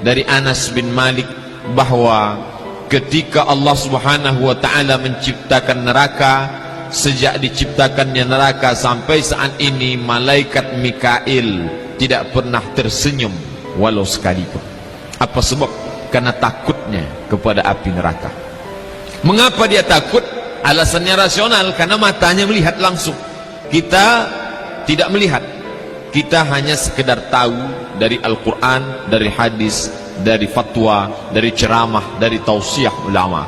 dari Anas bin Malik bahwa ketika Allah Subhanahu wa taala menciptakan neraka, sejak diciptakannya neraka sampai saat ini malaikat Mikail tidak pernah tersenyum walau sekalipun. Apa sebab? Karena takutnya kepada api neraka. Mengapa dia takut? Alasannya rasional, karena matanya melihat langsung. Kita tidak melihat. Kita hanya sekedar tahu dari Al-Quran, dari hadis, dari fatwa, dari ceramah, dari tausiah ulama.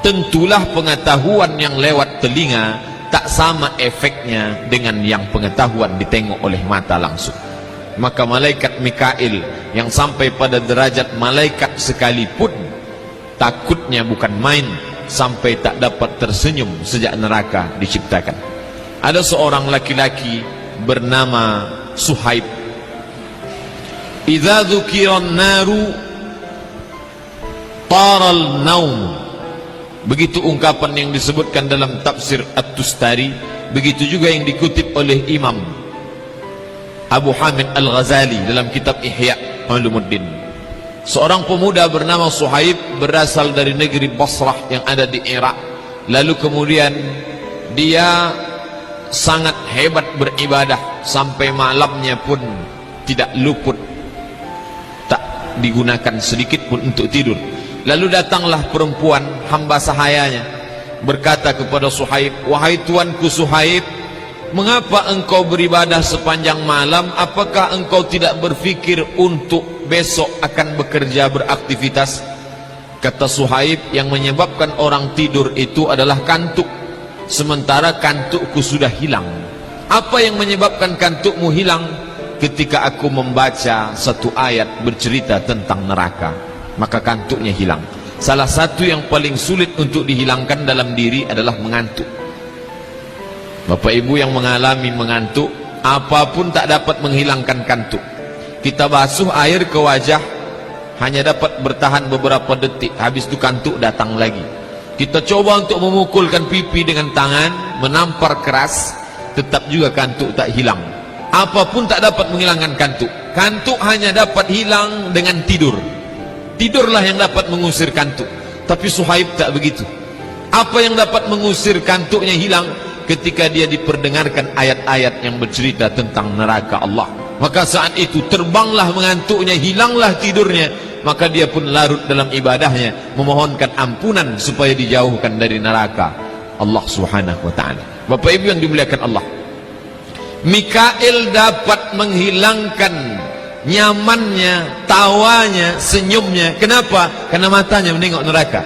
Tentulah pengetahuan yang lewat telinga tak sama efeknya dengan yang pengetahuan ditengok oleh mata langsung. Maka malaikat Mikail yang sampai pada derajat malaikat sekalipun takutnya bukan main, sampai tak dapat tersenyum sejak neraka diciptakan. Ada seorang laki-laki bernama Suhaib. Idza dzukiran naru taral naum. Begitu ungkapan yang disebutkan dalam tafsir At-Tustari, begitu juga yang dikutip oleh Imam Abu Hamid Al-Ghazali dalam kitab Ihya Ulumuddin. Seorang pemuda bernama Suhaib berasal dari negeri Basrah yang ada di Irak. Lalu kemudian dia sangat hebat beribadah, sampai malamnya pun tidak luput, tak digunakan sedikit pun untuk tidur. Lalu datanglah perempuan hamba sahayanya berkata kepada Suhaib, "Wahai tuanku Suhaib, mengapa engkau beribadah sepanjang malam? Apakah engkau tidak berfikir untuk besok akan bekerja beraktivitas?" Kata Suhaib, "Yang menyebabkan orang tidur itu adalah kantuk, sementara kantukku sudah hilang." Apa yang menyebabkan kantukmu hilang? Ketika aku membaca satu ayat bercerita tentang neraka, maka kantuknya hilang. Salah satu yang paling sulit untuk dihilangkan dalam diri adalah mengantuk. Bapak ibu yang mengalami mengantuk, apapun tak dapat menghilangkan kantuk. Kita basuh air ke wajah, hanya dapat bertahan beberapa detik, habis itu kantuk datang lagi. Kita coba untuk memukulkan pipi dengan tangan, menampar keras, tetap juga kantuk tak hilang. Apapun tak dapat menghilangkan kantuk. Kantuk hanya dapat hilang dengan tidur. Tidurlah yang dapat mengusir kantuk. Tapi Suhaib tak begitu. Apa yang dapat mengusir kantuknya hilang? Ketika dia diperdengarkan ayat-ayat yang bercerita tentang neraka Allah. Maka saat itu terbanglah mengantuknya, hilanglah tidurnya. Maka dia pun larut dalam ibadahnya, memohonkan ampunan supaya dijauhkan dari neraka Allah Subhanahu wa ta'ala. Bapak ibu yang dimuliakan Allah, Mikail dapat menghilangkan nyamannya, tawanya, senyumnya. Kenapa? Karena matanya menengok neraka.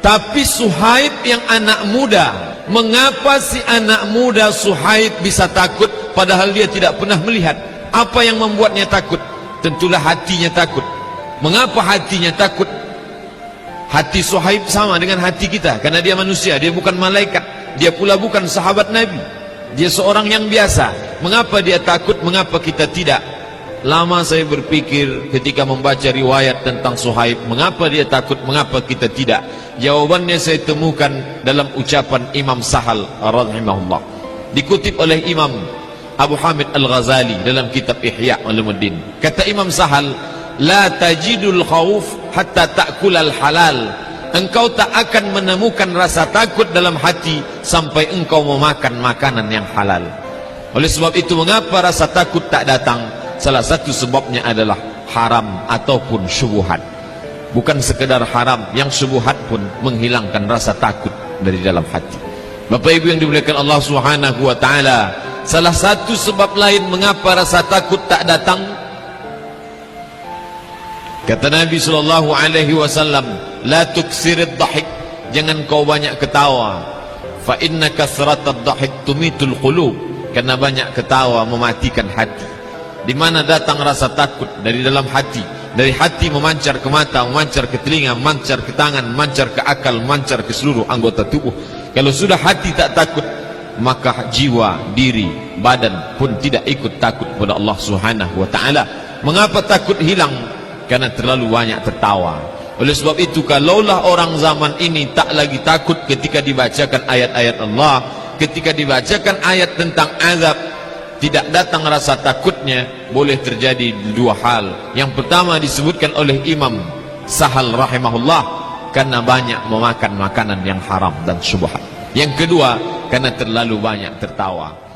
Tapi Suhaib yang anak muda, mengapa si anak muda Suhaib bisa takut padahal dia tidak pernah melihat? Apa yang membuatnya takut? Tentulah hatinya takut. Mengapa hatinya takut? Hati Suhaib sama dengan hati kita, karena dia manusia, dia bukan malaikat, dia pula bukan sahabat Nabi, dia seorang yang biasa. Mengapa dia takut? Mengapa kita tidak? Lama saya berpikir ketika membaca riwayat tentang Suhaib, mengapa dia takut, mengapa kita tidak? Jawabannya saya temukan dalam ucapan Imam Sahal rahimahullah, dikutip oleh Imam Abu Hamid Al-Ghazali dalam kitab Ihya Ulumuddin. Kata Imam Sahal, "La tajidul khauf hatta ta'kulal halal." Engkau tak akan menemukan rasa takut dalam hati sampai engkau memakan makanan yang halal. Oleh sebab itu, mengapa rasa takut tak datang? Salah satu sebabnya adalah haram ataupun syubhat. Bukan sekedar haram, yang syubhat pun menghilangkan rasa takut dari dalam hati. Bapak ibu yang dimuliakan Allah Subhanahu wa ta'ala, salah satu sebab lain mengapa rasa takut tak datang, kata Nabi SAW, "La tuksirid dhahik." Jangan kau banyak ketawa. Fa inna kasratad dhahik tumitul qulub. Karena banyak ketawa mematikan hati. Di mana datang rasa takut? Dari dalam hati. Dari hati memancar ke mata, memancar ke telinga, memancar ke tangan, memancar ke akal, memancar ke seluruh anggota tubuh. Kalau sudah hati tak takut, maka jiwa, diri, badan pun tidak ikut takut kepada Allah Subhanahu wa ta'ala. Mengapa takut hilang? Karena terlalu banyak tertawa. Oleh sebab itu, kalaulah orang zaman ini tak lagi takut ketika dibacakan ayat-ayat Allah, ketika dibacakan ayat tentang azab, tidak datang rasa takutnya boleh terjadi dua hal. Yang pertama disebutkan oleh Imam Sahal rahimahullah, karena banyak memakan makanan yang haram dan syubhat. Yang kedua, karena terlalu banyak tertawa.